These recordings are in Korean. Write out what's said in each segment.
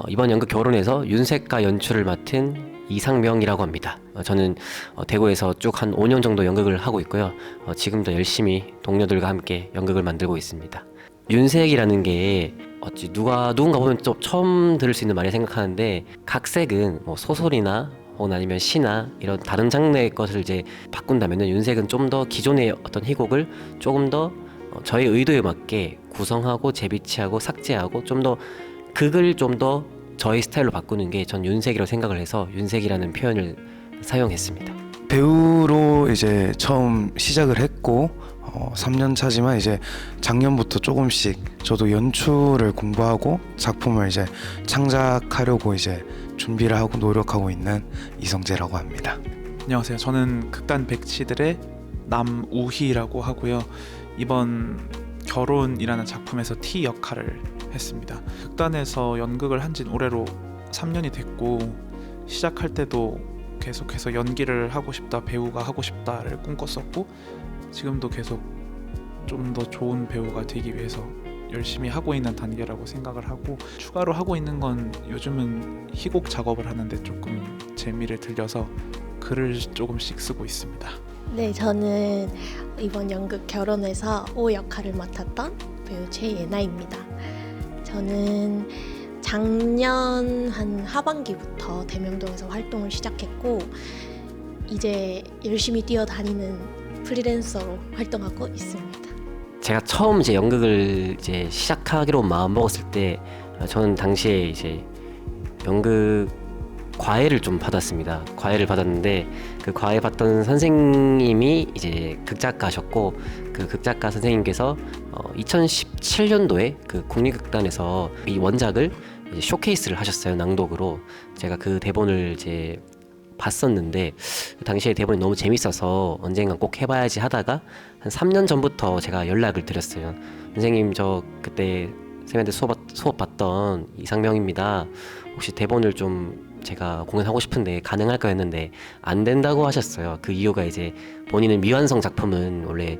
이번 연극 결혼에서 윤색과 연출을 맡은 이상명이라고 합니다. 저는 대구에서 쭉 한 5년 정도 연극을 하고 있고요. 지금도 열심히 동료들과 함께 연극을 만들고 있습니다. 윤색이라는 게 누군가 보면 좀 처음 들을 수 있는 말이 생각하는데, 각색은 뭐 소설이나 혹은 아니면 시나 이런 다른 장르의 것을 이제 바꾼다면은 윤색은 좀 더 기존의 어떤 희곡을 조금 더 저의 의도에 맞게 구성하고 재배치하고 삭제하고 좀 더 극을 좀 더 저의 스타일로 바꾸는 게 전 윤색이라고 생각을 해서 윤색이라는 표현을 사용했습니다. 배우로 이제 처음 시작을 했고 3년 차지만 이제 작년부터 조금씩 저도 연출을 공부하고 작품을 이제 창작하려고 이제 준비를 하고 노력하고 있는 이성재라고 합니다. 안녕하세요. 저는 극단 백치들의 남우희라고 하고요. 이번 결혼이라는 작품에서 T 역할을 했습니다. 극단에서 연극을 한 지는 올해로 3년이 됐고, 시작할 때도 계속해서 연기를 하고 싶다, 배우가 하고 싶다를 꿈꿨었고, 지금도 계속 좀 더 좋은 배우가 되기 위해서 열심히 하고 있는 단계라고 생각을 하고, 추가로 하고 있는 건 요즘은 희곡 작업을 하는데 조금 재미를 들려서 글을 조금씩 쓰고 있습니다. 네, 저는 이번 연극 결혼에서 오 역할을 맡았던 배우 최예나입니다. 저는 작년 한 하반기부터 대명동에서 활동을 시작했고, 이제 열심히 뛰어다니는 프리랜서로 활동하고 있습니다. 제가 처음 이제 연극을 이제 시작하기로 마음 먹었을 때, 저는 당시에 이제 연극 과외를 좀 받았습니다. 과외를 받았는데, 그 과외 받던 선생님이 이제 극작가셨고, 그 극작가 선생님께서 2017년도에 그 국립극단에서 이 원작을 이제 쇼케이스를 하셨어요. 낭독으로. 제가 그 대본을 이제 봤었는데, 그 당시에 대본이 너무 재밌어서 언젠간 꼭 해봐야지 하다가 한 3년 전부터 제가 연락을 드렸어요. 선생님, 저 그때 선생님한테 수업 받던 이상명입니다. 혹시 대본을 좀 제가 공연하고 싶은데 가능할까 했는데 안 된다고 하셨어요. 그 이유가 이제 본인은 미완성 작품은 원래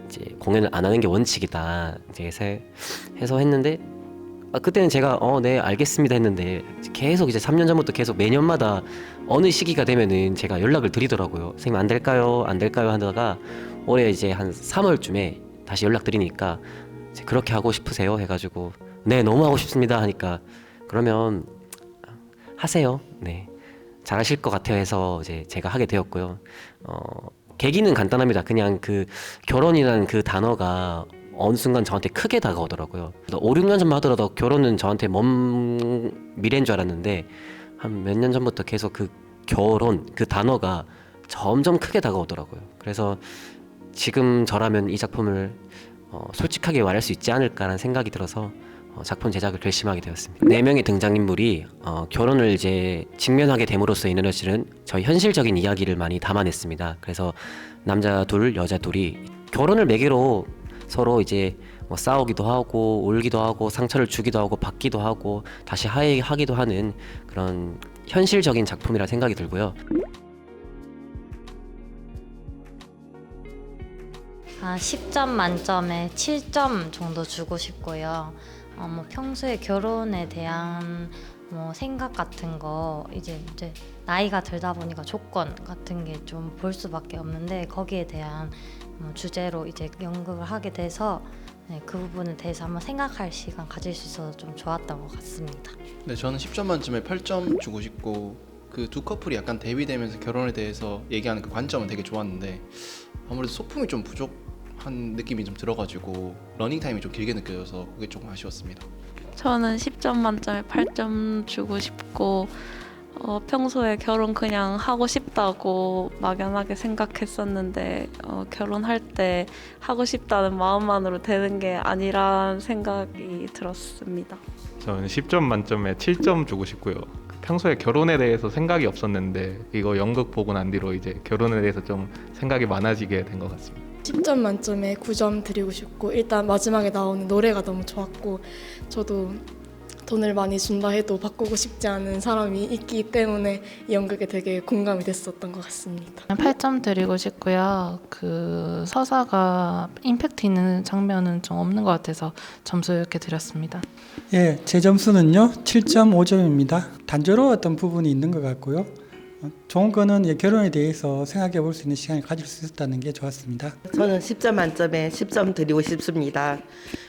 이제 공연을 안 하는 게 원칙이다 이제 해서 했는데, 그때는 제가 네 알겠습니다 했는데, 계속 이제 3년 전부터 계속 매년마다 어느 시기가 되면은 제가 연락을 드리더라고요. 선생님 안 될까요? 안 될까요? 하다가 올해 이제 한 3월쯤에 다시 연락 드리니까, 이제 그렇게 하고 싶으세요? 해가지고 네 너무 하고 싶습니다 하니까, 그러면 하세요. 네, 잘하실 것 같아요 해서 이제 제가 하게 되었고요. 계기는 간단합니다. 그냥 그 결혼이라는 그 단어가 어느 순간 저한테 크게 다가오더라고요. 5, 6년 전만 하더라도 결혼은 저한테 먼 미래인 줄 알았는데, 한 몇 년 전부터 계속 그 결혼 그 단어가 점점 크게 다가오더라고요. 그래서 지금 저라면 이 작품을 솔직하게 말할 수 있지 않을까라는 생각이 들어서 작품 제작을 결심하게 되었습니다. 4명의 등장인물이 결혼을 이제 직면하게 됨으로써 인해서 실은 저희 현실적인 이야기를 많이 담아냈습니다. 그래서 남자 둘, 여자 둘이 결혼을 매개로 서로 이제 뭐 싸우기도 하고 울기도 하고 상처를 주기도 하고 받기도 하고 다시 화해하기도 하는 그런 현실적인 작품이라 생각이 들고요. 10점 만점에 7점 정도 주고 싶고요. 뭐 평소에 결혼에 대한 뭐 생각 같은 거 이제 나이가 들다 보니까 조건 같은 게 좀 볼 수밖에 없는데, 거기에 대한 주제로 이제 연극을 하게 돼서 그 부분에 대해서 한번 생각할 시간 가질 수 있어서 좀 좋았던 것 같습니다. 네, 저는 10점 만점에 8점 주고 싶고, 그 두 커플이 약간 대비되면서 결혼에 대해서 얘기하는 그 관점은 되게 좋았는데, 아무래도 소품이 좀 부족한 느낌이 좀 들어가지고 러닝 타임이 좀 길게 느껴져서 그게 조금 아쉬웠습니다. 저는 10점 만점에 8점 주고 싶고, 평소에 결혼 그냥 하고 싶다고 막연하게 생각했었는데, 결혼할 때 하고 싶다는 마음만으로 되는 게 아니란 생각이 들었습니다. 저는 10점 만점에 7점 주고 싶고요. 평소에 결혼에 대해서 생각이 없었는데 이거 연극 보고 난 뒤로 이제 결혼에 대해서 좀 생각이 많아지게 된 것 같습니다. 10점 만점에 9점 드리고 싶고, 일단 마지막에 나오는 노래가 너무 좋았고, 저도 돈을 많이 준다 해도 바꾸고 싶지 않은 사람이 있기 때문에 이 연극에 되게 공감이 됐었던 것 같습니다. 8점 드리고 싶고요. 그 서사가 임팩트 있는 장면은 좀 없는 것 같아서 점수 이렇게 드렸습니다. 예, 제 점수는요 7.5점입니다. 단조로웠던 부분이 있는 것 같고요. 좋은 거는 결혼에 대해서 생각해 볼 수 있는 시간을 가질 수 있었다는 게 좋았습니다. 저는 10점 만점에 10점 드리고 싶습니다.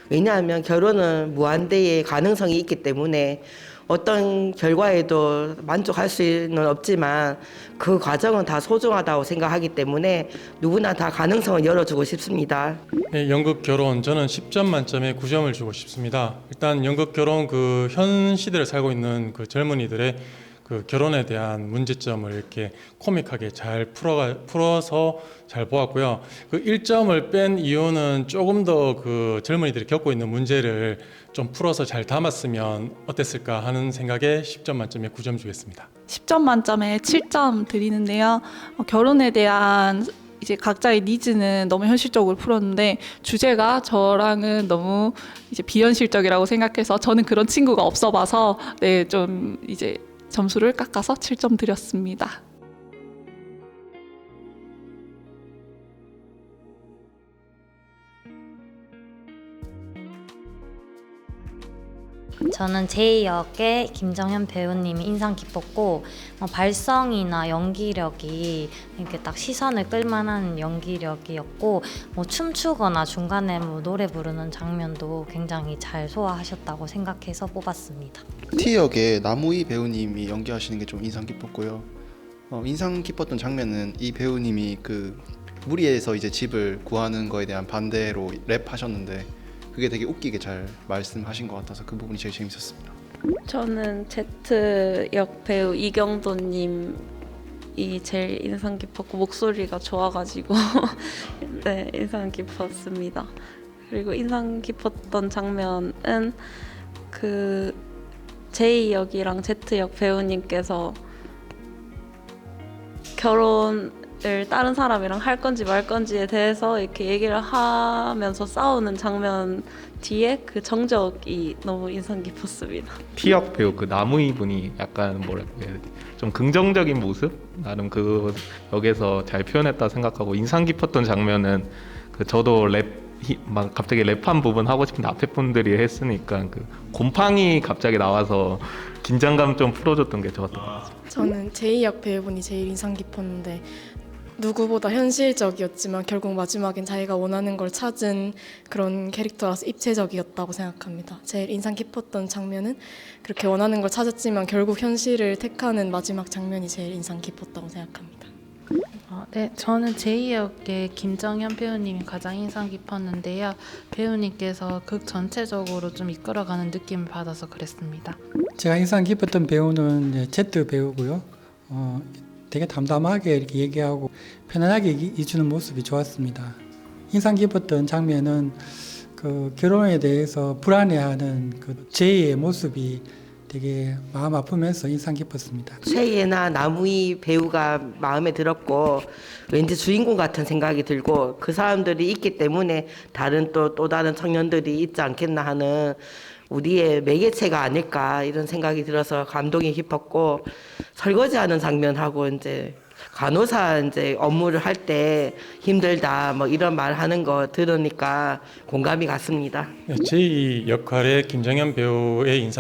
왜냐하면 결혼은 무한대의 가능성이 있기 때문에 어떤 결과에도 만족할 수는 없지만 그 과정은 다 소중하다고 생각하기 때문에 누구나 다 가능성을 열어주고 싶습니다. 네, 연극 결혼 저는 10점 만점에 9점을 주고 싶습니다. 일단 연극 결혼 그 현 시대를 살고 있는 그 젊은이들의 그 결혼에 대한 문제점을 이렇게 코믹하게 잘 풀어서 잘 보았고요. 그 1점을 뺀 이유는 조금 더 그 젊은이들이 겪고 있는 문제를 좀 풀어서 잘 담았으면 어땠을까 하는 생각에 10점 만점에 9점 주겠습니다. 10점 만점에 7점 드리는데요. 결혼에 대한 이제 각자의 니즈는 너무 현실적으로 풀었는데 주제가 저랑은 너무 이제 비현실적이라고 생각해서 저는 그런 친구가 없어 봐서 네, 좀 이제 점수를 깎아서 7점 드렸습니다. 저는 제2역의 김정현 배우님이 인상 깊었고 발성이나 연기력이 이렇게 딱 시선을 끌만한 연기력이었고 춤추거나 중간에 노래 부르는 장면도 굉장히 잘 소화하셨다고 생각해서 뽑았습니다. T역의 남우희 배우님이 연기하시는 게 좀 인상 깊었고요. 인상 깊었던 장면은 이 배우님이 그 무리해서 이제 집을 구하는 거에 대한 반대로 랩하셨는데 그게 되게 웃기게 잘 말씀하신 것 같아서 그 부분이 제일 재밌었습니다. 저는 Z역 배우 이경도님이 제일 인상 깊었고 목소리가 좋아가지고 네, 인상 깊었습니다. 그리고 인상 깊었던 장면은 그 J역이랑 Z역 배우님께서 결혼을 다른 사람이랑 할 건지 말 건지에 대해서 이렇게 얘기를 하면서 싸우는 장면 뒤에 그 정적이 너무 인상 깊었습니다. T역 배우 그 남우희 분이 약간 뭐랄까 해야 되지? 좀 긍정적인 모습? 나름 그 역에서 잘 표현했다 생각하고 인상 깊었던 장면은 그 저도 막 갑자기 랩한 부분 하고 싶은데 앞에 분들이 했으니까 그 곰팡이 갑자기 나와서 긴장감 좀 풀어줬던 게 좋았던 것 같아요. 저는 제2역 배우분이 제일 인상 깊었는데 누구보다 현실적이었지만 결국 마지막엔 자기가 원하는 걸 찾은 그런 캐릭터라서 입체적이었다고 생각합니다. 제일 인상 깊었던 장면은 그렇게 원하는 걸 찾았지만 결국 현실을 택하는 마지막 장면이 제일 인상 깊었다고 생각합니다. 네, 저는 제2역의 김정현 배우님이 가장 인상 깊었는데요. 배우님께서 극 전체적으로 좀 이끌어가는 느낌을 받아서 그랬습니다. 제가 인상 깊었던 배우는 Z 배우고요. 되게 담담하게 이렇게 얘기하고 편안하게 해주는 모습이 좋았습니다. 인상 깊었던 장면은 그 결혼에 대해서 불안해하는 그 제이의 모습이 되게 마음 아프면서 인상 깊었습니다. 최예나 남우희 배우가 마음에 들었고 왠지 주인공 같은 생각이 들고 그 사람들이 있기 때문에 다른 또 다른 청년들이 있지 않겠나 하는 우리의 매개체가 아닐까 이런 생각이 들어서 감동이 깊었고 설거지하는 장면하고 이제 간호사 이제 업무를 할 때 힘들다 뭐 이런 말 하는 거 들으니까 공감이 갔습니다. 제2 역할의 김정현 배우의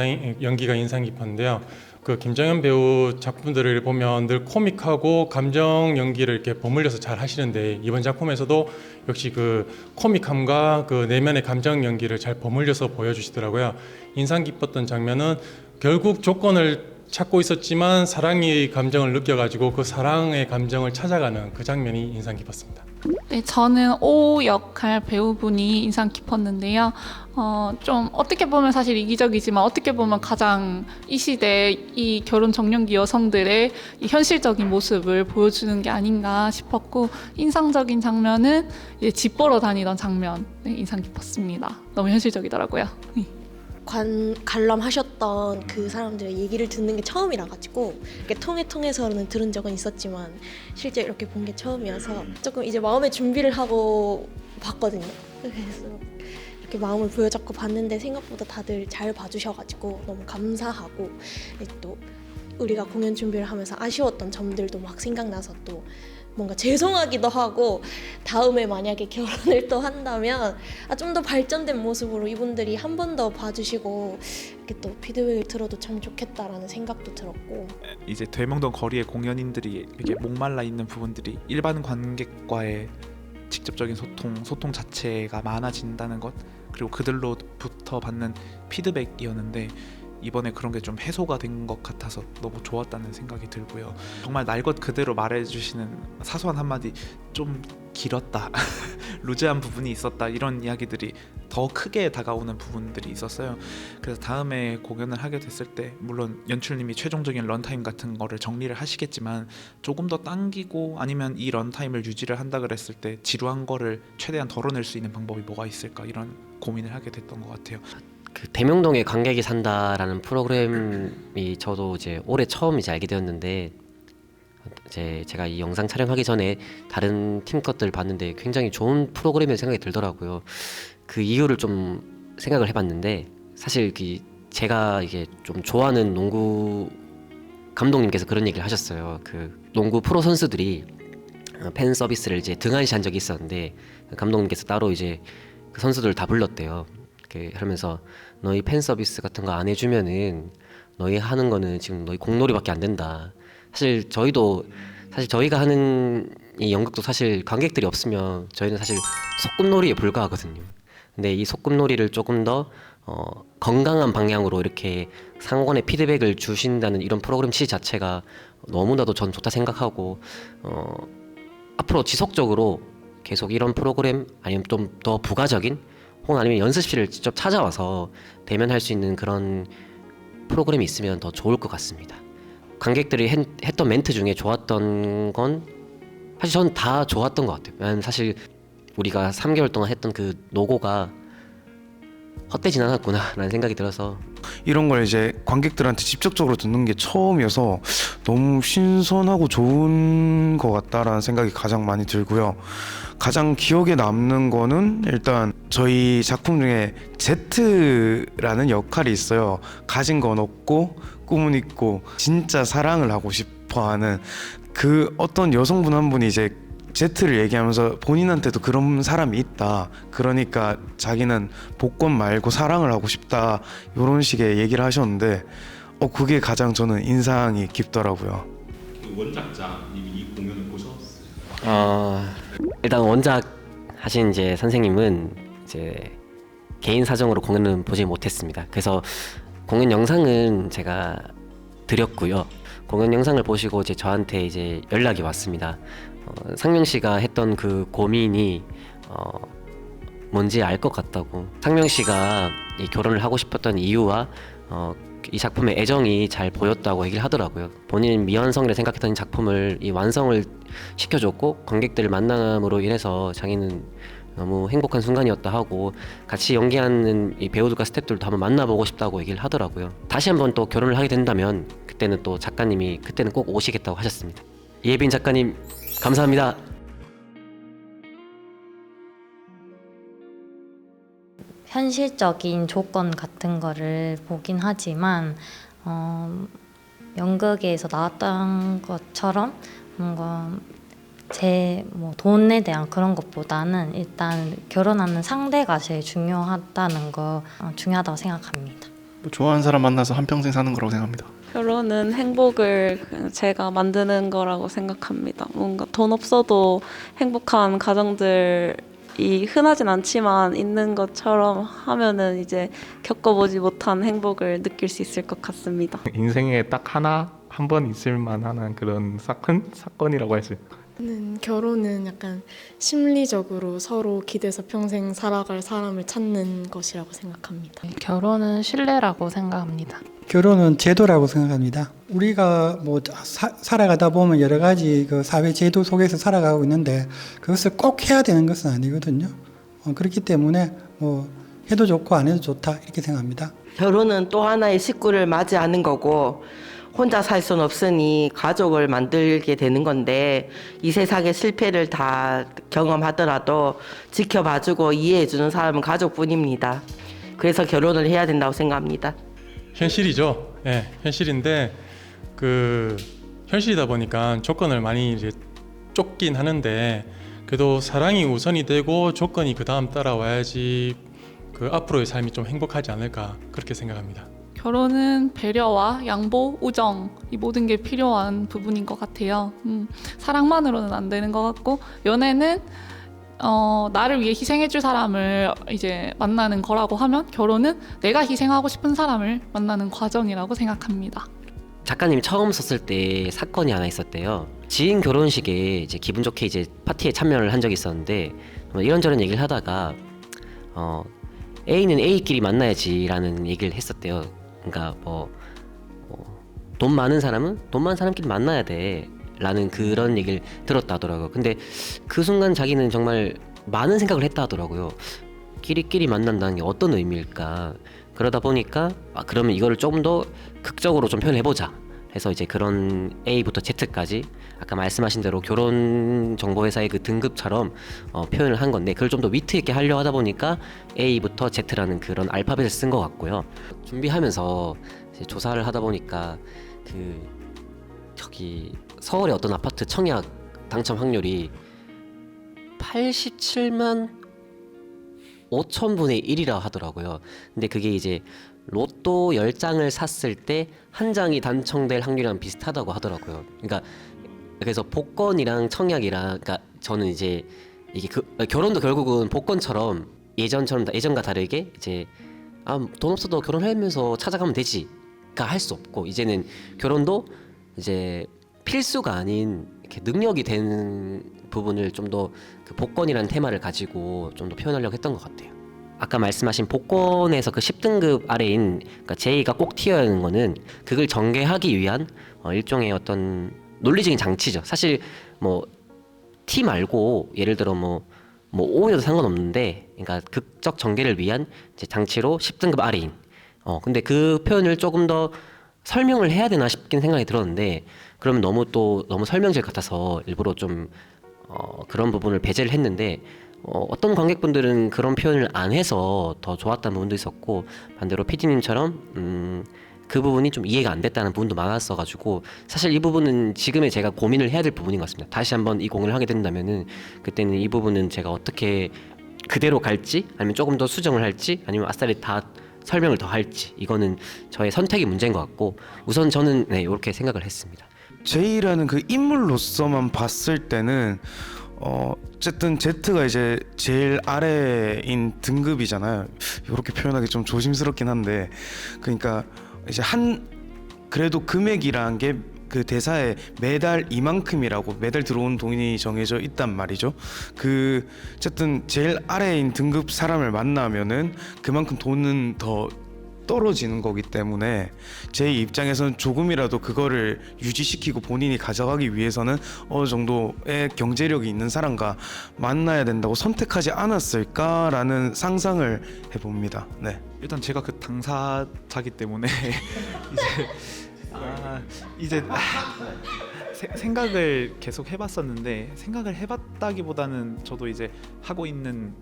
연기가 인상 깊었는데요. 그 김정현 배우 작품들을 보면 늘 코믹하고 감정 연기를 이렇게 버무려서 잘 하시는데 이번 작품에서도 역시 그 코믹함과 그 내면의 감정 연기를 잘 버무려서 보여주시더라고요. 인상 깊었던 장면은 결국 조건을 찾고 있었지만 사랑의 감정을 느껴가지고 그 사랑의 감정을 찾아가는 그 장면이 인상 깊었습니다. 네, 저는 O 역할 배우분이 인상 깊었는데요. 좀 어떻게 보면 사실 이기적이지만 어떻게 보면 가장 이 시대 이 결혼 정년기 여성들의 이 현실적인 모습을 보여주는 게 아닌가 싶었고 인상적인 장면은 이제 집 보러 다니던 장면 인상 깊었습니다. 너무 현실적이더라고요. 관람하셨던 그 사람들의 얘기를 듣는 게 처음이라 가지고 이렇게 통해서는 들은 적은 있었지만 실제 이렇게 본 게 처음이어서 조금 이제 마음의 준비를 하고 봤거든요. 그래서 이렇게 마음을 부여잡고 봤는데 생각보다 다들 잘 봐주셔가지고 너무 감사하고, 또 우리가 공연 준비를 하면서 아쉬웠던 점들도 막 생각나서 또 뭔가 죄송하기도 하고, 다음에 만약에 결혼을 또 한다면 좀 더 발전된 모습으로 이분들이 한 번 더 봐주시고 이렇게 또 피드백을 들어도 참 좋겠다라는 생각도 들었고, 이제 대명동 거리의 공연인들이 이렇게 목말라 있는 부분들이 일반 관객과의 직접적인 소통 자체가 많아진다는 것, 그리고 그들로부터 받는 피드백이었는데 이번에 그런 게 좀 해소가 된 것 같아서 너무 좋았다는 생각이 들고요. 정말 날 것 그대로 말해주시는 사소한 한마디, 좀 길었다, 루즈한 부분이 있었다, 이런 이야기들이 더 크게 다가오는 부분들이 있었어요. 그래서 다음에 공연을 하게 됐을 때 물론 연출님이 최종적인 런타임 같은 거를 정리를 하시겠지만 조금 더 당기고 아니면 이 런타임을 유지를 한다 그랬을 때 지루한 거를 최대한 덜어낼 수 있는 방법이 뭐가 있을까, 이런 고민을 하게 됐던 것 같아요. 그 대명동에 관객이 산다라는 프로그램이 저도 이제 올해 처음 이제 알게 되었는데, 이제 제가 이 영상 촬영하기 전에 다른 팀 것들 봤는데 굉장히 좋은 프로그램이라는 생각이 들더라고요. 그 이유를 좀 생각을 해봤는데, 사실 제가 이게 좀 좋아하는 농구 감독님께서 그런 얘기를 하셨어요. 그 농구 프로 선수들이 팬 서비스를 이제 등한시한 적이 있었는데, 감독님께서 따로 이제 그 선수들을 다 불렀대요. 하면서 너희 팬 서비스 같은 거 안 해주면은 너희 하는 거는 지금 너희 공놀이밖에 안 된다. 사실 저희가 하는 이 연극도 사실 관객들이 없으면 저희는 사실 소꿉놀이에 불과하거든요. 근데 이 소꿉놀이를 조금 더 건강한 방향으로 이렇게 상관의 피드백을 주신다는 이런 프로그램 취지 자체가 너무나도 전 좋다 생각하고, 앞으로 지속적으로 계속 이런 프로그램 아니면 좀 더 부가적인 혹은 아니면 연습실을 직접 찾아와서 대면할 수 있는 그런 프로그램이 있으면 더 좋을 것 같습니다. 관객들이 했던 멘트 중에 좋았던 건 사실 저는 다 좋았던 것 같아요. 왜냐면 사실 우리가 3개월 동안 했던 그 노고가 헛되진 않았구나라는 생각이 들어서, 이런 걸 이제 관객들한테 직접적으로 듣는 게 처음이어서 너무 신선하고 좋은 것 같다라는 생각이 가장 많이 들고요. 가장 기억에 남는 거는 일단 저희 작품 중에 Z라는 역할이 있어요. 가진 건 없고 꿈은 있고 진짜 사랑을 하고 싶어하는 그 어떤 여성분 한 분이 이제 Z를 얘기하면서 본인한테도 그런 사람이 있다, 그러니까 자기는 복권 말고 사랑을 하고 싶다, 이런 식의 얘기를 하셨는데 그게 가장 저는 인상이 깊더라고요. 원작자님이 이 공연을 보셨어요? 일단 원작 하신 이제 선생님은 이제 개인 사정으로 공연은 보지 못했습니다. 그래서 공연 영상은 제가 드렸고요. 공연 영상을 보시고 이제 저한테 이제 연락이 왔습니다. 상명 씨가 했던 그 고민이 뭔지 알 것 같다고. 상명 씨가 이 결혼을 하고 싶었던 이유와 이 작품의 애정이 잘 보였다고 얘기를 하더라고요. 본인 미완성이라 생각했던 이 작품을 이 완성을 시켜줬고, 관객들을 만남으로 인해서 자기는 너무 행복한 순간이었다 하고, 같이 연기하는 이 배우들과 스태프들도 한번 만나보고 싶다고 얘기를 하더라고요. 다시 한번 또 결혼을 하게 된다면 그때는 또 작가님이 그때는 꼭 오시겠다고 하셨습니다. 이예빈 작가님 감사합니다. 현실적인 조건 같은 거를 보긴 하지만 연극에서 나왔던 것처럼 뭔가 제 돈에 대한 그런 것보다는 일단 결혼하는 상대가 제일 중요하다는 거 중요하다고 생각합니다. 좋아하는 사람 만나서 한평생 사는 거라고 생각합니다. 결혼은 행복을 제가 만드는 거라고 생각합니다. 뭔가 돈 없어도 행복한 가정들이 흔하진 않지만 있는 것처럼 하면은 이제 겪어보지 못한 행복을 느낄 수 있을 것 같습니다. 인생에 딱 한 번 있을 만한 그런 사건이라고 할 수 있어요. 결혼은 약간 심리적으로 서로 기대서 평생 살아갈 사람을 찾는 것이라고 생각합니다. 결혼은 신뢰라고 생각합니다. 결혼은 제도라고 생각합니다. 우리가 살아가다 보면 여러 가지 그 사회 제도 속에서 살아가고 있는데 그것을 꼭 해야 되는 것은 아니거든요. 그렇기 때문에 해도 좋고 안 해도 좋다 이렇게 생각합니다. 결혼은 또 하나의 식구를 맞이하는 거고 혼자 살 수는 없으니 가족을 만들게 되는 건데 이 세상의 실패를 다 경험하더라도 지켜봐주고 이해해주는 사람은 가족뿐입니다. 그래서 결혼을 해야 된다고 생각합니다. 현실이죠. 예, 현실인데 그 현실이다 보니까 조건을 많이 이제 쫓긴 하는데 그래도 사랑이 우선이 되고 조건이 그 다음 따라와야지 그 앞으로의 삶이 좀 행복하지 않을까 그렇게 생각합니다. 결혼은 배려와 양보, 우정 이 모든 게 필요한 부분인 것 같아요. 사랑만으로는 안 되는 것 같고 연애는 나를 위해 희생해줄 사람을 이제 만나는 거라고 하면 결혼은 내가 희생하고 싶은 사람을 만나는 과정이라고 생각합니다. 작가님이 처음 썼을 때 사건이 하나 있었대요. 지인 결혼식에 이제 기분 좋게 이제 파티에 참여를 한 적이 있었는데 이런저런 얘기를 하다가 A는 A끼리 만나야지라는 얘기를 했었대요. 그러니까 돈 많은 사람은 돈 많은 사람끼리 만나야 돼 라는 그런 얘기를 들었다 하더라고요. 근데 그 순간 자기는 정말 많은 생각을 했다 하더라고요. 끼리끼리 만난다는 게 어떤 의미일까. 그러다 보니까 그러면 이거를 조금 더 극적으로 좀 표현해보자 해서 이제 그런 A부터 Z까지 아까 말씀하신 대로 결혼 정보회사의 그 등급처럼 표현을 한 건데 그걸 좀 더 위트 있게 하려 하다 보니까 A부터 Z라는 그런 알파벳을 쓴 것 같고요. 준비하면서 이제 조사를 하다 보니까 저기 서울의 어떤 아파트 청약 당첨 확률이 87만 5천분의 1이라 하더라고요. 근데 그게 이제 로또 10장을 샀을 때 한 장이 당첨될 확률이랑 비슷하다고 하더라고요. 그러니까 그래서 복권이랑 청약이랑 그러니까 저는 이제 이게 결혼도 결국은 복권처럼 예전과 다르게 이제 돈 없어도 결혼하면서 찾아가면 되지가 할 수 없고 이제는 결혼도 이제 필수가 아닌 이렇게 능력이 되는 부분을 좀 더 그 복권이라는 테마를 가지고 좀 더 표현하려고 했던 것 같아요. 아까 말씀하신 복권에서 그 10등급 아래인 그러니까 J가 꼭 튀어야 하는 거는 그걸 전개하기 위한 일종의 어떤 논리적인 장치죠. 사실 T 말고 예를 들어 5여도 상관없는데 그러니까 극적 전개를 위한 이제 장치로 10등급 아래인 근데 그 표현을 조금 더 설명을 해야 되나 싶긴 생각이 들었는데 그러면 너무 설명질 같아서 일부러 좀 그런 부분을 배제를 했는데 어떤 관객분들은 그런 표현을 안 해서 더 좋았다는 부분도 있었고 반대로 PD님처럼 그 부분이 좀 이해가 안 됐다는 부분도 많았어가지고 사실 이 부분은 지금의 제가 고민을 해야 될 부분인 것 같습니다. 다시 한번 이 공연을 하게 된다면은 그때는 이 부분은 제가 어떻게 그대로 갈지 아니면 조금 더 수정을 할지 아니면 아싸리 다 설명을 더 할지 이거는 저의 선택의 문제인 것 같고 우선 저는 이렇게 생각을 했습니다. 제이라는 그 인물로서만 봤을 때는 어쨌든 Z가 이제 제일 아래인 등급이잖아요. 이렇게 표현하기 좀 조심스럽긴 한데 그러니까 이제 그래도 금액이라는 게 그 대사에 매달 이만큼이라고 매달 들어온 돈이 정해져 있단 말이죠. 어쨌든 제일 아래인 등급 사람을 만나면은 그만큼 돈은 더 떨어지는 거기 때문에 제 입장에서는 조금이라도 그거를 유지시키고 본인이 가져가기 위해서는 어느 정도의 경제력이 있는 사람과 만나야 된다고 선택하지 않았을까라는 상상을 해봅니다. 네. 일단 제가 그 당사자기 때문에 이제 생각을 계속 해봤었는데 생각을 해봤다기보다는 저도 이제 하고 있는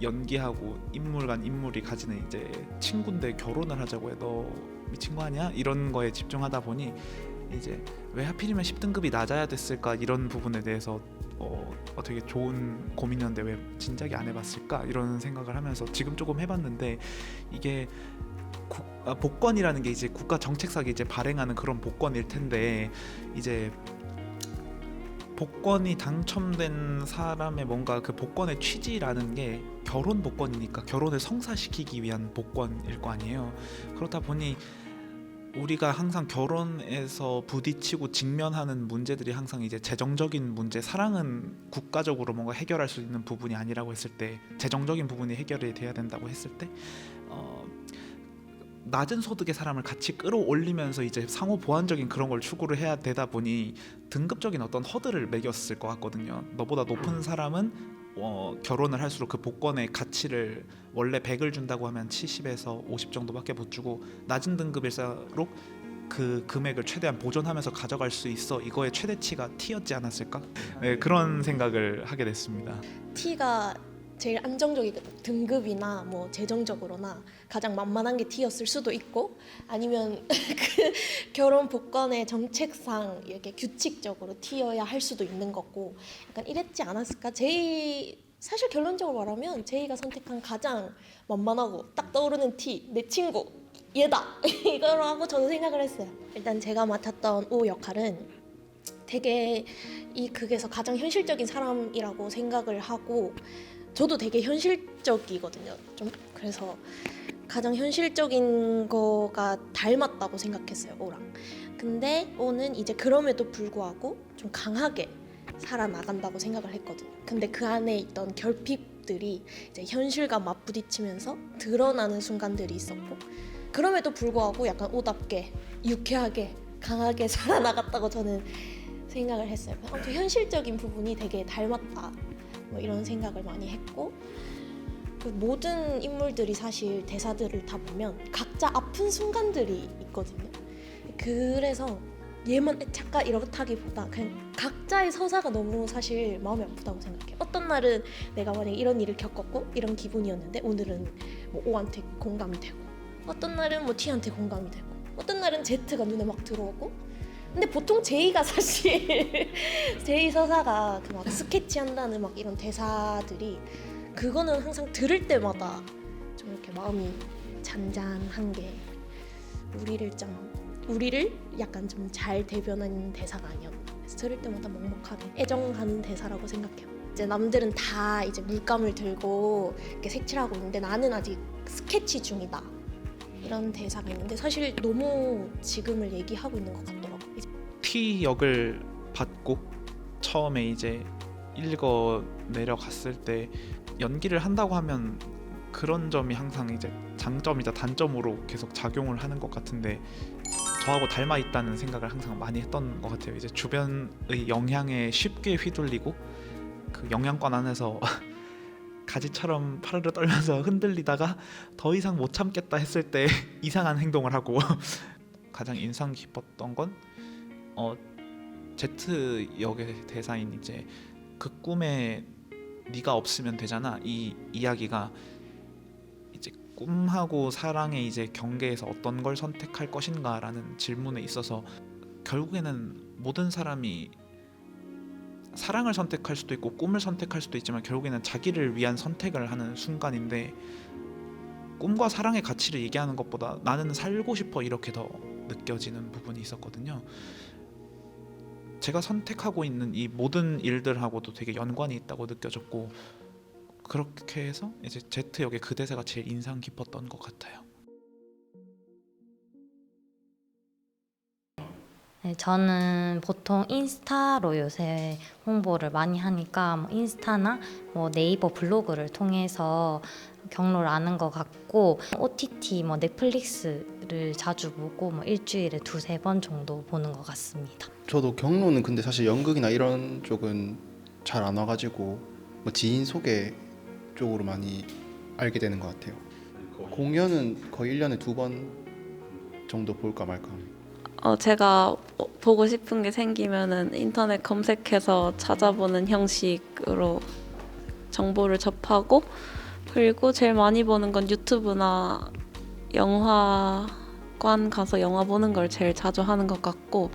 연기하고 인물 간 인물이 가지는 이제 친구인데 결혼을 하자고 해 너 미친 거 아니야? 이런 거에 집중하다 보니 이제 왜 하필이면 10등급이 낮아야 됐을까 이런 부분에 대해서 되게 좋은 고민이었는데 왜 진작에 안 해봤을까 이런 생각을 하면서 지금 조금 해봤는데 이게 복권이라는 게 이제 국가 정책사가 이제 발행하는 그런 복권일 텐데 이제 복권이 당첨된 사람의 뭔가 그 복권의 취지라는 게 결혼 복권이니까 결혼을 성사시키기 위한 복권일 거 아니에요. 그렇다 보니 우리가 항상 결혼에서 부딪히고 직면하는 문제들이 항상 이제 재정적인 문제, 사랑은 국가적으로 뭔가 해결할 수 있는 부분이 아니라고 했을 때 재정적인 부분이 해결이 돼야 된다고 했을 때 낮은 소득의 사람을 같이 끌어올리면서 이제 상호 보완적인 그런 걸 추구를 해야 되다 보니 등급적인 어떤 허들을 매겼을 것 같거든요. 너보다 높은 사람은 결혼을 할수록 그 복권의 가치를 원래 100을 준다고 하면 70에서 50 정도밖에 못 주고 낮은 등급일수록 그 금액을 최대한 보존하면서 가져갈 수 있어 이거의 최대치가 T였지 않았을까? 네, 그런 생각을 하게 됐습니다. T가 제일 안정적이거든. 등급이나 뭐 재정적으로나 가장 만만한 게 T였을 수도 있고 아니면 그 결혼 복권의 정책상 이렇게 규칙적으로 T여야 할 수도 있는 거고 약간 이랬지 않았을까? 사실 결론적으로 말하면 제이가 선택한 가장 만만하고 딱 떠오르는 T, 내 친구 얘다 이거라고 저는 생각을 했어요. 일단 제가 맡았던 오 역할은 되게 이 극에서 가장 현실적인 사람이라고 생각을 하고 저도 되게 현실적이거든요. 좀 그래서 가장 현실적인 거가 닮았다고 생각했어요, 오랑. 근데 오는 이제 그럼에도 불구하고 좀 강하게 살아나간다고 생각을 했거든요. 근데 그 안에 있던 결핍들이 이제 현실과 맞부딪히면서 드러나는 순간들이 있었고 그럼에도 불구하고 약간 오답게 유쾌하게 강하게 살아나갔다고 저는 생각을 했어요. 아무튼 현실적인 부분이 되게 닮았다. 뭐 이런 생각을 많이 했고 그 모든 인물들이 사실 대사들을 다 보면 각자 아픈 순간들이 있거든요. 그래서 얘만 잠깐 이렇다기보다 그냥 각자의 서사가 너무 사실 마음이 아프다고 생각해요. 어떤 날은 내가 만약에 이런 일을 겪었고 이런 기분이었는데 오늘은 뭐 O한테 공감이 되고 어떤 날은 뭐 T한테 공감이 되고 어떤 날은 Z가 눈에 막 들어오고 근데 보통 제이가 사실 제이 서사가 그 막 스케치한다는 막 이런 대사들이 그거는 항상 들을 때마다 좀 이렇게 마음이 잔잔한 게 우리를 약간 좀 잘 대변하는 대사가 아니었나. 그래서 들을 때마다 먹먹하게 애정하는 대사라고 생각해요. 이제 남들은 다 이제 물감을 들고 이렇게 색칠하고 있는데 나는 아직 스케치 중이다. 이런 대사가 있는데 사실 너무 지금을 얘기하고 있는 것 같더라고요. T 역을 받고 처음에 이제 읽어 내려갔을 때 연기를 한다고 하면 그런 점이 항상 이제 장점이자 단점으로 계속 작용을 하는 것 같은데 저하고 닮아 있다는 생각을 항상 많이 했던 것 같아요. 이제 주변의 영향에 쉽게 휘둘리고 그 영향권 안에서 가지처럼 파르르 떨면서 흔들리다가 더 이상 못 참겠다 했을 때 이상한 행동을 하고 가장 인상 깊었던 건 Z 역의 대사인 이제 그 꿈에 네가 없으면 되잖아. 이 이야기가 이제 꿈하고 사랑의 이제 경계에서 어떤 걸 선택할 것인가라는 질문에 있어서 결국에는 모든 사람이 사랑을 선택할 수도 있고 꿈을 선택할 수도 있지만 결국에는 자기를 위한 선택을 하는 순간인데 꿈과 사랑의 가치를 얘기하는 것보다 나는 살고 싶어 이렇게 더 느껴지는 부분이 있었거든요. 제가 선택하고 있는 이 모든 일들하고도 되게 연관이 있다고 느껴졌고 그렇게 해서 이제 Z 역의 그 대사가 제일 인상 깊었던 것 같아요. 네, 저는 보통 인스타로 요새 홍보를 많이 하니까 뭐 인스타나 뭐 네이버 블로그를 통해서 경로를 아는 것 같고 OTT 뭐 넷플릭스를 자주 보고 뭐 일주일에 2-3번 정도 보는 것 같습니다. 저도 경로는 근데 사실 연극이나 이런 쪽은 잘 안 와가지고 뭐 지인 소개 쪽으로 많이 알게 되는 것 같아요. 공연은 거의 1년에 2번 정도 볼까 말까 합니다. 제가 보고 싶은 게 생기면은 인터넷 검색해서 찾아보는 형식으로 정보를 접하고 그리고 제일 많이 보는 건 유튜브나 영화관 가서 영화 보는 걸 제일 자주 하는 것 같고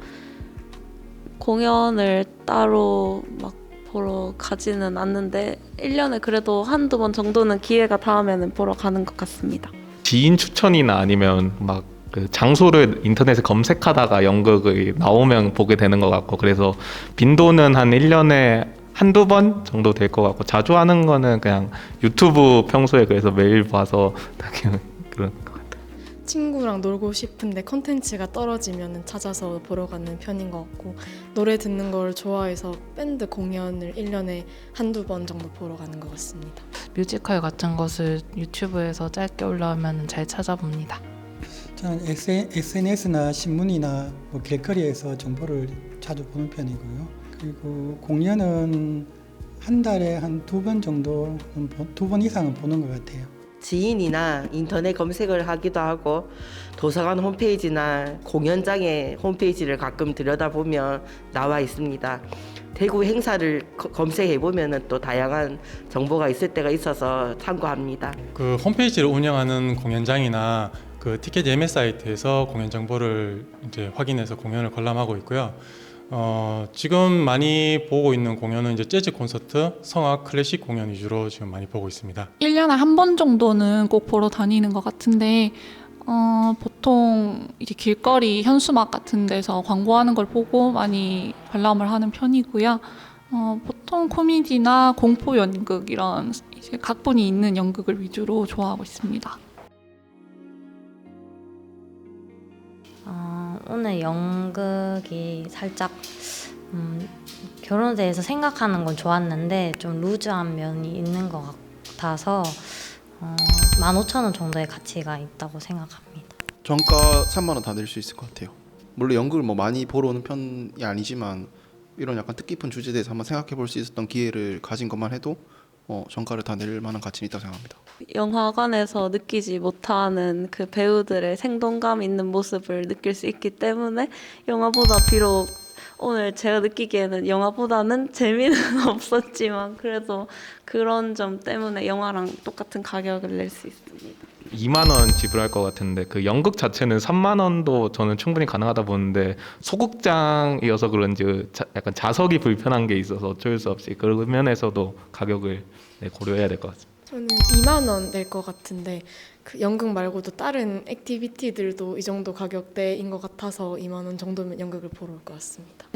공연을 따로 막 보러 가지는 않는데 1년에 그래도 1-2번 정도는 기회가 닿으면 보러 가는 것 같습니다. 지인 추천이나 아니면 막 그 장소를 인터넷에 검색하다가 연극이 나오면 보게 되는 것 같고 그래서 빈도는 한 1년에 1-2번 정도 될 것 같고 자주 하는 거는 그냥 유튜브 평소에 그래서 매일 봐서 그런 것 같아요. 친구랑 놀고 싶은데 컨텐츠가 떨어지면 찾아서 보러 가는 편인 것 같고 노래 듣는 걸 좋아해서 밴드 공연을 1년에 1-2번 정도 보러 가는 것 같습니다. 뮤지컬 같은 것을 유튜브에서 짧게 올라오면 잘 찾아봅니다. 저는 SNS나 신문이나 뭐 길거리에서 정보를 자주 보는 편이고요. 그리고 공연은 한 달에 한 2번 정도, 2번 이상은 보는 것 같아요. 지인이나 인터넷 검색을 하기도 하고 도서관 홈페이지나 공연장의 홈페이지를 가끔 들여다보면 나와 있습니다. 대구 행사를 검색해 보면은 또 다양한 정보가 있을 때가 있어서 참고합니다. 그 홈페이지를 운영하는 공연장이나 그 티켓 예매 사이트에서 공연 정보를 이제 확인해서 공연을 관람하고 있고요. 지금 많이 보고 있는 공연은 이제 재즈 콘서트, 성악, 클래식 공연 위주로 지금 많이 보고 있습니다. 1년에 한 번 정도는 꼭 보러 다니는 것 같은데 보통 이제 길거리 현수막 같은 데서 광고하는 걸 보고 많이 관람을 하는 편이고요. 보통 코미디나 공포 연극 이런 이제 각본이 있는 연극을 위주로 좋아하고 있습니다. 오늘 연극이 살짝 결혼에 대해서 생각하는 건 좋았는데 좀 루즈한 면이 있는 것 같아서 15,000원 정도의 가치가 있다고 생각합니다. 정가 3만 원 다 낼 수 있을 것 같아요. 물론 연극을 뭐 많이 보러 오는 편이 아니지만 이런 약간 뜻깊은 주제에 대해서 한번 생각해 볼 수 있었던 기회를 가진 것만 해도 정가를 다 낼 만한 가치는 있다고 생각합니다. 영화관에서 느끼지 못하는 그 배우들의 생동감 있는 모습을 느낄 수 있기 때문에 영화보다 비록 오늘 제가 느끼기에는 영화보다는 재미는 없었지만 그래도 그런 점 때문에 영화랑 똑같은 가격을 낼 수 있습니다. 2만 원 지불할 것 같은데 그 연극 자체는 3만 원도 저는 충분히 가능하다 보는데 소극장이어서 그런지 약간 좌석이 불편한 게 있어서 어쩔 수 없이 그런 면에서도 가격을 고려해야 될 것 같습니다. 저는 2만 원 낼 것 같은데 그 연극 말고도 다른 액티비티들도 이 정도 가격대인 것 같아서 2만 원 정도면 연극을 보러 올 것 같습니다.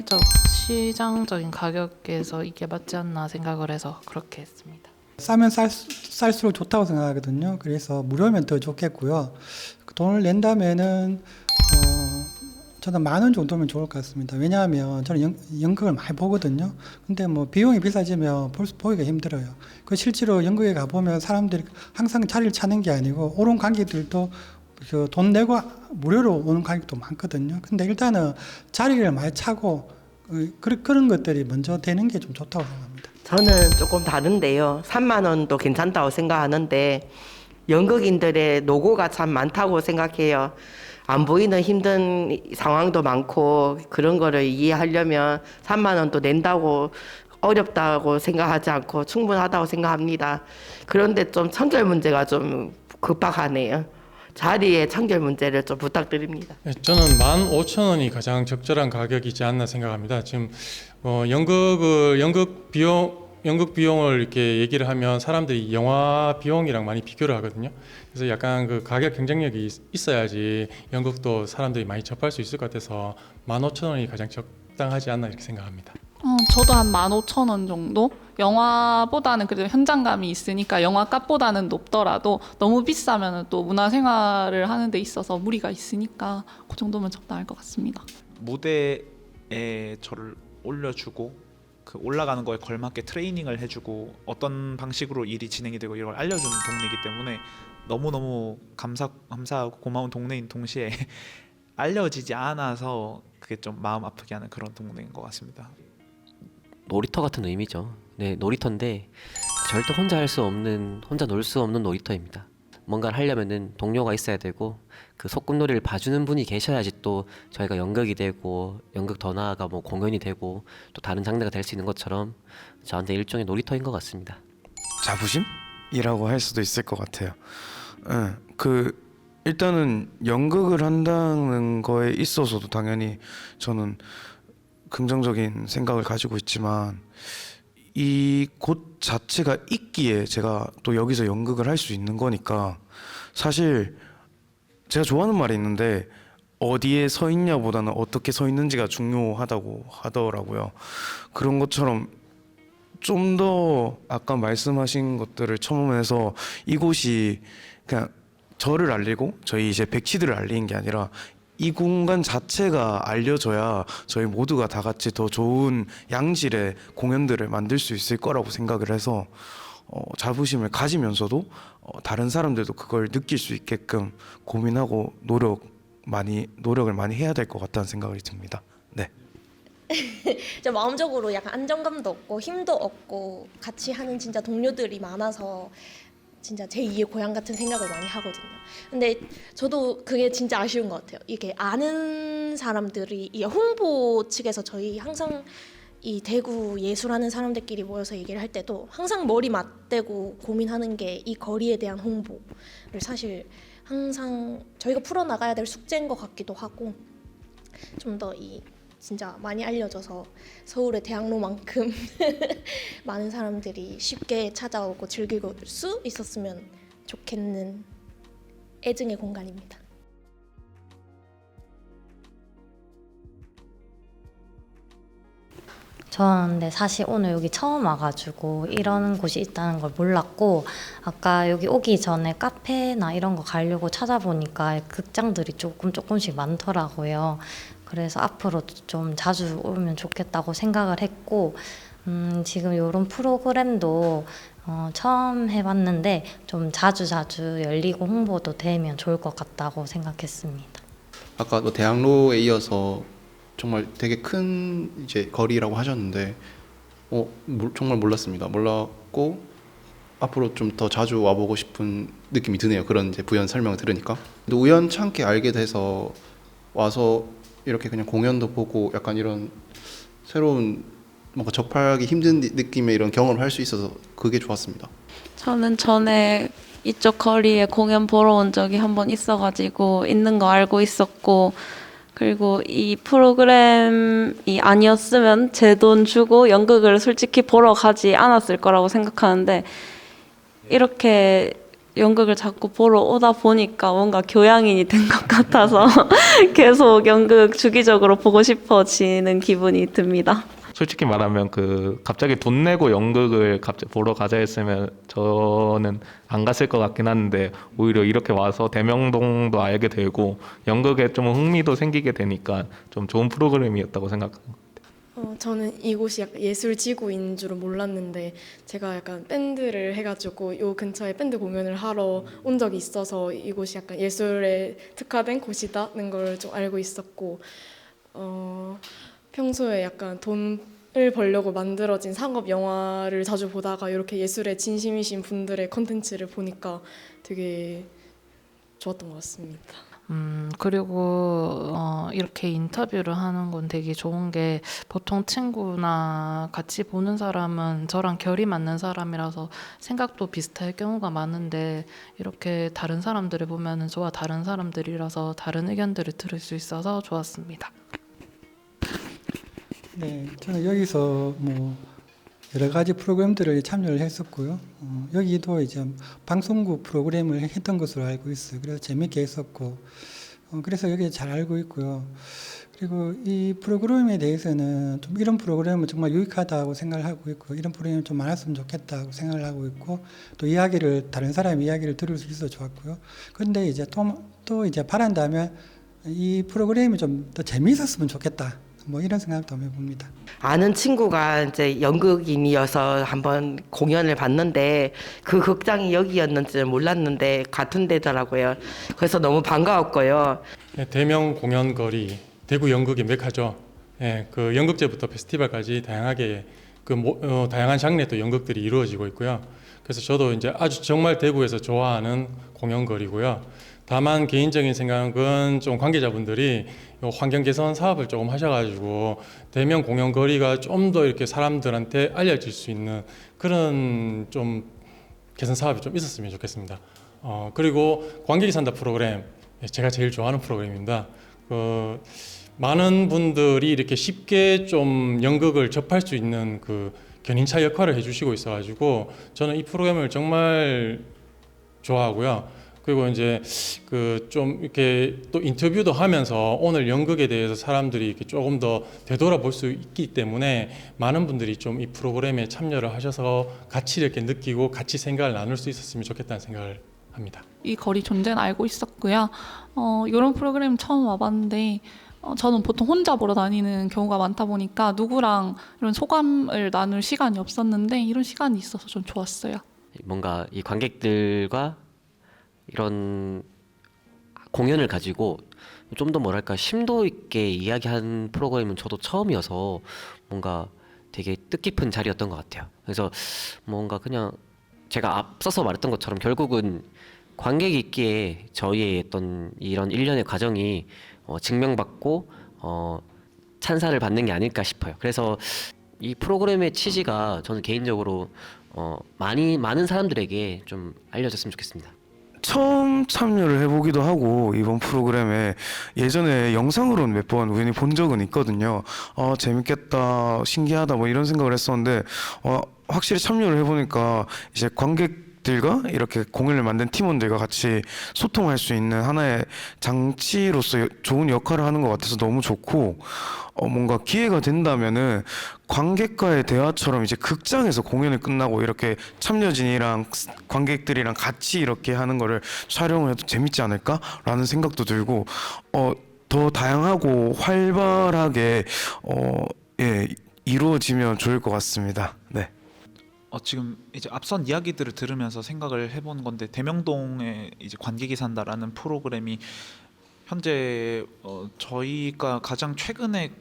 시장적인 가격에서 이게 맞지 않나 생각을 해서 그렇게 했습니다. 싸면 쌀수록 좋다고 생각하거든요. 그래서 무료면 더 좋겠고요. 돈을 낸다면은 저는 10,000원 정도면 좋을 것 같습니다. 왜냐하면 저는 연극을 많이 보거든요. 근데 뭐 비용이 비싸지면 보기가 힘들어요. 그 실제로 연극에 가보면 사람들이 항상 자리를 찾는 게 아니고 오는 관객들도 그 돈 내고 무료로 오는 관객도 많거든요. 근데 일단은 자리를 많이 차고 그런 것들이 먼저 되는 게 좀 좋다고 생각합니다. 저는 조금 다른데요. 3만 원도 괜찮다고 생각하는데 연극인들의 노고가 참 많다고 생각해요. 안 보이는 힘든 상황도 많고 그런 거를 이해하려면 3만 원도 낸다고 어렵다고 생각하지 않고 충분하다고 생각합니다. 그런데 좀 청결 문제가 좀 급박하네요. 자리의 청결 문제를 좀 부탁드립니다. 네, 저는 15,000원이 가장 적절한 가격이지 않나 생각합니다. 지금 연극 비용을 이렇게 얘기를 하면 사람들이 영화 비용이랑 많이 비교를 하거든요. 그래서 약간 그 가격 경쟁력이 있어야지 연극도 사람들이 많이 접할 수 있을 것 같아서 15,000원이 가장 적당하지 않나 이렇게 생각합니다. 저도 한 15,000원 정도? 영화보다는 그래도 현장감이 있으니까 영화 값보다는 높더라도 너무 비싸면 또 문화생활을 하는 데 있어서 무리가 있으니까 그 정도면 적당할 것 같습니다. 무대에 저를 올려주고 그 올라가는 거에 걸맞게 트레이닝을 해주고 어떤 방식으로 일이 진행이 되고 이걸 알려주는 동네이기 때문에 너무너무 감사하고 고마운 동네인 동시에 알려지지 않아서 그게 좀 마음 아프게 하는 그런 동네인 것 같습니다. 놀이터 같은 의미죠. 네, 놀이터인데 절대 혼자 놀 수 없는 놀이터입니다. 뭔가를 하려면은 동료가 있어야 되고 그 소꿉놀이를 봐주는 분이 계셔야지 또 저희가 연극이 되고 연극 더 나아가 뭐 공연이 되고 또 다른 장르가 될 수 있는 것처럼 저한테 일종의 놀이터인 것 같습니다. 자부심이라고 할 수도 있을 것 같아요. 일단은 연극을 한다는 거에 있어서도 당연히 저는 긍정적인 생각을 가지고 있지만 이 곳 자체가 있기에 제가 또 여기서 연극을 할 수 있는 거니까 사실 제가 좋아하는 말이 있는데 어디에 서 있냐보다는 어떻게 서 있는지가 중요하다고 하더라고요. 그런 것처럼 좀 더 아까 말씀하신 것들을 첨언해서 이곳이 그냥 저를 알리고 저희 이제 백치들을 알리는 게 아니라 이 공간 자체가 알려져야 저희 모두가 다 같이 더 좋은 양질의 공연들을 만들 수 있을 거라고 생각을 해서 자부심을 가지면서도 다른 사람들도 그걸 느낄 수 있게끔 고민하고 노력을 많이 해야 될 것 같다는 생각이 듭니다. 네. 저 마음적으로 약간 안정감도 없고 힘도 없고 같이 하는 진짜 동료들이 많아서 진짜 제2의 고향 같은 생각을 많이 하거든요. 근데 저도 그게 진짜 아쉬운 것 같아요. 이게 아는 사람들이 이 홍보 측에서 저희 항상 이 대구 예술하는 사람들끼리 모여서 얘기를 할 때도 항상 머리 맞대고 고민하는 게 이 거리에 대한 홍보를 사실 항상 저희가 풀어나가야 될 숙제인 것 같기도 하고 좀 더 이 진짜 많이 알려져서 서울의 대학로만큼 많은 사람들이 쉽게 찾아오고 즐길 수 있었으면 좋겠는 애증의 공간입니다. 저는 근데 사실 오늘 여기 처음 와가지고 이런 곳이 있다는 걸 몰랐고 아까 여기 오기 전에 카페나 이런 거 가려고 찾아보니까 극장들이 조금씩 많더라고요. 그래서 앞으로 좀 자주 오면 좋겠다고 생각을 했고 지금 이런 프로그램도 처음 해봤는데 좀 자주 열리고 홍보도 되면 좋을 것 같다고 생각했습니다. 아까 뭐 대학로에 이어서 정말 되게 큰 이제 거리라고 하셨는데 정말 몰랐습니다. 몰랐고 앞으로 좀 더 자주 와보고 싶은 느낌이 드네요. 그런 이제 부연 설명을 들으니까. 근데 우연찮게 알게 돼서 와서 이렇게 그냥 공연도 보고 약간 이런 새로운 뭔가 접하기 힘든 느낌의 이런 경험을 할 수 있어서 그게 좋았습니다. 저는 전에 이쪽 거리에 공연 보러 온 적이 한 번 있어가지고 있는 거 알고 있었고 그리고 이 프로그램이 아니었으면 제 돈 주고 연극을 솔직히 보러 가지 않았을 거라고 생각하는데 이렇게 연극을 자꾸 보러 오다 보니까 뭔가 교양인이 된 것 같아서 계속 연극 주기적으로 보고 싶어지는 기분이 듭니다. 솔직히 말하면 갑자기 돈 내고 연극을 갑자기 보러 가자 했으면 저는 안 갔을 것 같긴 한데 오히려 이렇게 와서 대명동도 알게 되고 연극에 좀 흥미도 생기게 되니까 좀 좋은 프로그램이었다고 생각합니다. 저는 이곳이 약간 예술 지구인 줄은 몰랐는데 제가 약간 밴드를 해가지고 요 근처에 밴드 공연을 하러 온 적이 있어서 이곳이 약간 예술에 특화된 곳이다는 걸 좀 알고 있었고 평소에 약간 돈을 벌려고 만들어진 상업 영화를 자주 보다가 이렇게 예술에 진심이신 분들의 콘텐츠를 보니까 되게 좋았던 것 같습니다. 그리고 이렇게 인터뷰를 하는 건 되게 좋은 게 보통 친구나 같이 보는 사람은 저랑 결이 맞는 사람이라서 생각도 비슷할 경우가 많은데 이렇게 다른 사람들을 보면은 저와 다른 사람들이라서 다른 의견들을 들을 수 있어서 좋았습니다. 네, 저는 여기서 뭐 여러 가지 프로그램들을 참여를 했었고요. 여기도 이제 방송국 프로그램을 했던 것으로 알고 있어요. 그래서 재밌게 했었고, 그래서 여기 잘 알고 있고요. 그리고 이 프로그램에 대해서는 좀 이런 프로그램은 정말 유익하다고 생각을 하고 있고, 이런 프로그램이 좀 많았으면 좋겠다고 생각을 하고 있고, 또 다른 사람의 이야기를 들을 수 있어서 좋았고요. 그런데 이제 또 이제 바란다면 이 프로그램이 좀 더 재미있었으면 좋겠다. 뭐 이런 생각도 해봅니다. 아는 친구가 이제 연극인이어서 한번 공연을 봤는데 그 극장이 여기였는지 몰랐는데 같은 데더라고요. 그래서 너무 반가웠고요. 대명 공연거리, 대구 연극의 메카죠. 그 연극제부터 페스티벌까지 다양하게 다양한 장르의 또 연극들이 이루어지고 있고요. 그래서 저도 이제 아주 정말 대구에서 좋아하는 공연거리고요. 다만 개인적인 생각은 좀 관계자분들이 환경 개선 사업을 조금 하셔가지고 대면 공연거리가 좀 더 이렇게 사람들한테 알려질 수 있는 그런 좀 개선 사업이 좀 있었으면 좋겠습니다. 그리고 관객이 산다 프로그램 제가 제일 좋아하는 프로그램입니다. 많은 분들이 이렇게 쉽게 좀 연극을 접할 수 있는 견인차 역할을 해주시고 있어가지고 저는 이 프로그램을 정말 좋아하고요. 그리고 이제 좀 이렇게 또 인터뷰도 하면서 오늘 연극에 대해서 사람들이 이렇게 조금 더 되돌아볼 수 있기 때문에 많은 분들이 좀 이 프로그램에 참여를 하셔서 같이 이렇게 느끼고 같이 생각을 나눌 수 있었으면 좋겠다는 생각을 합니다. 이 거리 존재는 알고 있었고요. 이런 프로그램 처음 와봤는데 저는 보통 혼자 보러 다니는 경우가 많다 보니까 누구랑 이런 소감을 나눌 시간이 없었는데 이런 시간이 있어서 좀 좋았어요. 뭔가 이 관객들과 이런 공연을 가지고 좀 더 뭐랄까 심도 있게 이야기한 프로그램은 저도 처음이어서 뭔가 되게 뜻깊은 자리였던 것 같아요. 그래서 뭔가 그냥 제가 앞서서 말했던 것처럼 결국은 관객이 있기에 저희의 어떤 이런 일련의 과정이 증명받고 찬사를 받는 게 아닐까 싶어요. 그래서 이 프로그램의 취지가 저는 개인적으로 많은 사람들에게 좀 알려졌으면 좋겠습니다. 처음 참여를 해보기도 하고 이번 프로그램에 예전에 영상으로는 몇 번 우연히 본 적은 있거든요. 재밌겠다, 신기하다 뭐 이런 생각을 했었는데 확실히 참여를 해보니까 이제 관객들과 이렇게 공연을 만든 팀원들과 같이 소통할 수 있는 하나의 장치로서 좋은 역할을 하는 것 같아서 너무 좋고 뭔가 기회가 된다면은 관객과의 대화처럼 이제 극장에서 공연이 끝나고 이렇게 참여진이랑 관객들이랑 같이 이렇게 하는 거를 촬영을 해도 재밌지 않을까라는 생각도 들고 더 다양하고 활발하게 이루어지면 좋을 것 같습니다. 네. 지금 이제 앞선 이야기들을 들으면서 생각을 해본 건데 대명동에 이제 관객이 산다라는 프로그램이 현재 저희가 가장 최근에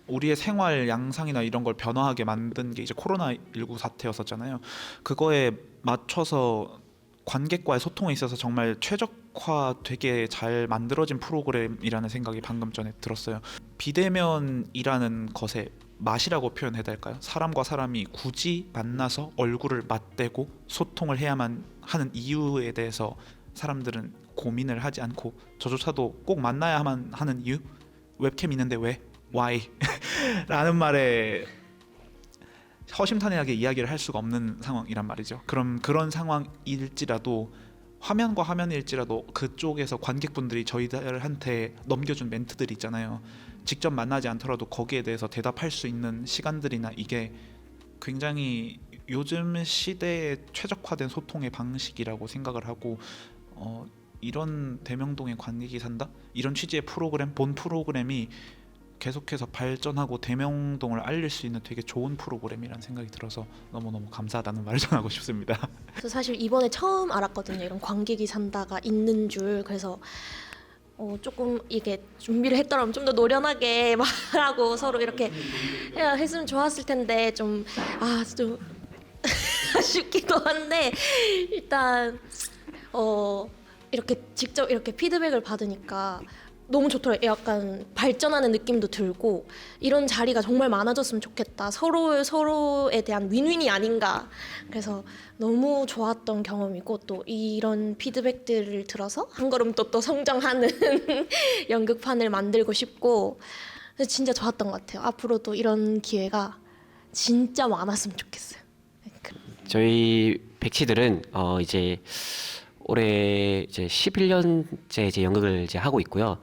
우리의 생활 양상이나 이런 걸 변화하게 만든 게 이제 코로나19 사태였었잖아요. 그거에 맞춰서 관객과의 소통에 있어서 정말 최적화되게 잘 만들어진 프로그램이라는 생각이 방금 전에 들었어요. 비대면이라는 것의 맛이라고 표현해야 될까요? 사람과 사람이 굳이 만나서 얼굴을 맞대고 소통을 해야만 하는 이유에 대해서 사람들은 고민을 하지 않고 저조차도 꼭 만나야만 하는 이유? 웹캠 있는데 왜? Why? 라는 말에 허심탄회하게 이야기를 할 수가 없는 상황이란 말이죠. 그럼 그런 상황일지라도 화면과 화면일지라도 그쪽에서 관객분들이 저희들한테 넘겨준 멘트들이 있잖아요. 직접 만나지 않더라도 거기에 대해서 대답할 수 있는 시간들이나 이게 굉장히 요즘 시대에 최적화된 소통의 방식이라고 생각을 하고 이런 대명동의 관객이 산다? 이런 취지의 본 프로그램이 계속해서 발전하고 대명동을 알릴 수 있는 되게 좋은 프로그램이라는 생각이 들어서 너무너무 감사하다는 말을 전하고 싶습니다. 그래서 사실 이번에 처음 알았거든요. 이런 관객이 산다가 있는 줄. 그래서 조금 이게 준비를 했더라면 좀 더 노련하게 말하고 서로 이렇게 했으면 좋았을 텐데 좀 아쉽기도 한데 일단 이렇게 직접 이렇게 피드백을 받으니까 너무 좋더라고요. 약간 발전하는 느낌도 들고 이런 자리가 정말 많아졌으면 좋겠다. 서로에 대한 윈윈이 아닌가. 그래서 너무 좋았던 경험이고 또 이런 피드백들을 들어서 한 걸음 또 성장하는 연극판을 만들고 싶고 진짜 좋았던 것 같아요. 앞으로도 이런 기회가 진짜 많았으면 좋겠어요. 저희 백치들은 이제 올해 이제 11년째 이제 연극을 이제 하고 있고요.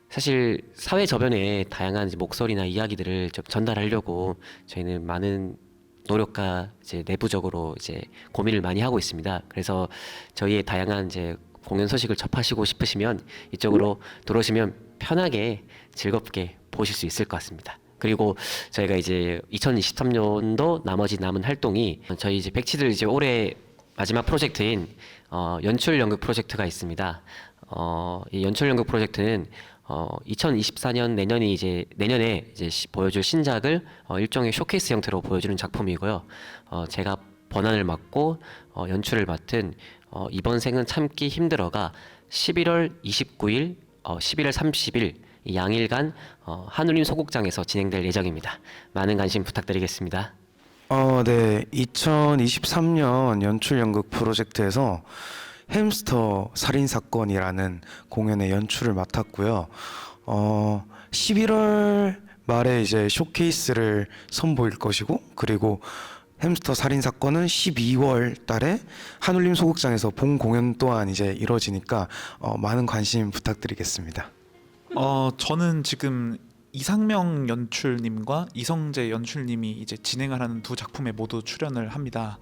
사실 사회 저변에 다양한 이제 목소리나 이야기들을 좀 전달하려고 저희는 많은 노력과 이제 내부적으로 이제 고민을 많이 하고 있습니다. 그래서 저희의 다양한 이제 공연 소식을 접하시고 싶으시면 이쪽으로 들어오시면 편하게 즐겁게 보실 수 있을 것 같습니다. 그리고 저희가 이제 2023년도 나머지 남은 활동이 저희 이제 백치들 이제 올해 마지막 프로젝트인 연출 연극 프로젝트가 있습니다. 이 연출 연극 프로젝트는 2024년 내년에 이제 보여줄 신작을 일종의 쇼케이스 형태로 보여주는 작품이고요. 제가 번안을 맡고 연출을 맡은 이번 생은 참기 힘들어가 11월 29일, 11월 30일 이 양일간 한울림 소극장에서 진행될 예정입니다. 많은 관심 부탁드리겠습니다. 네. 2023년 연출 연극 프로젝트에서 햄스터 살인 사건이라는 공연의 연출을 맡았고요. 11월 말에 이제 쇼케이스를 선보일 것이고, 그리고 햄스터 살인 사건은 12월 달에 한울림 소극장에서 본 공연 또한 이제 이루어지니까 많은 관심 부탁드리겠습니다. 저는 지금 이상명 연출님과 이성재 연출님이 이제 진행을 하는 두 작품에 모두 출연을 합니다.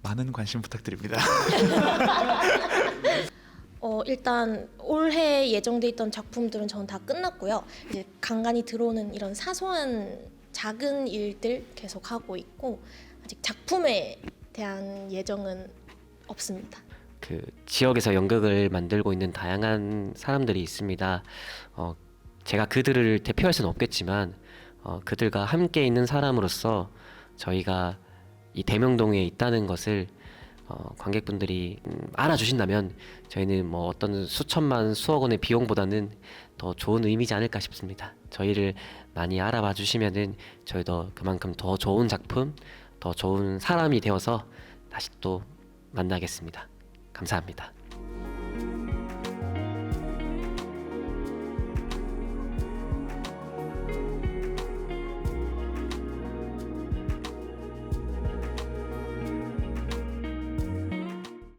많은 관심 부탁드립니다. 일단 올해 예정돼 있던 작품들은 저는 다 끝났고요. 이제 간간히 들어오는 이런 사소한 작은 일들 계속 하고 있고 아직 작품에 대한 예정은 없습니다. 그 지역에서 연극을 만들고 있는 다양한 사람들이 있습니다. 제가 그들을 대표할 수는 없겠지만 그들과 함께 있는 사람으로서 저희가 이 대명동에 있다는 것을 관객분들이 알아주신다면 저희는 뭐 어떤 수천만 수억 원의 비용보다는 더 좋은 의미지 않을까 싶습니다. 저희를 많이 알아봐 주시면은 저희도 그만큼 더 좋은 작품, 더 좋은 사람이 되어서 다시 또 만나겠습니다. 감사합니다.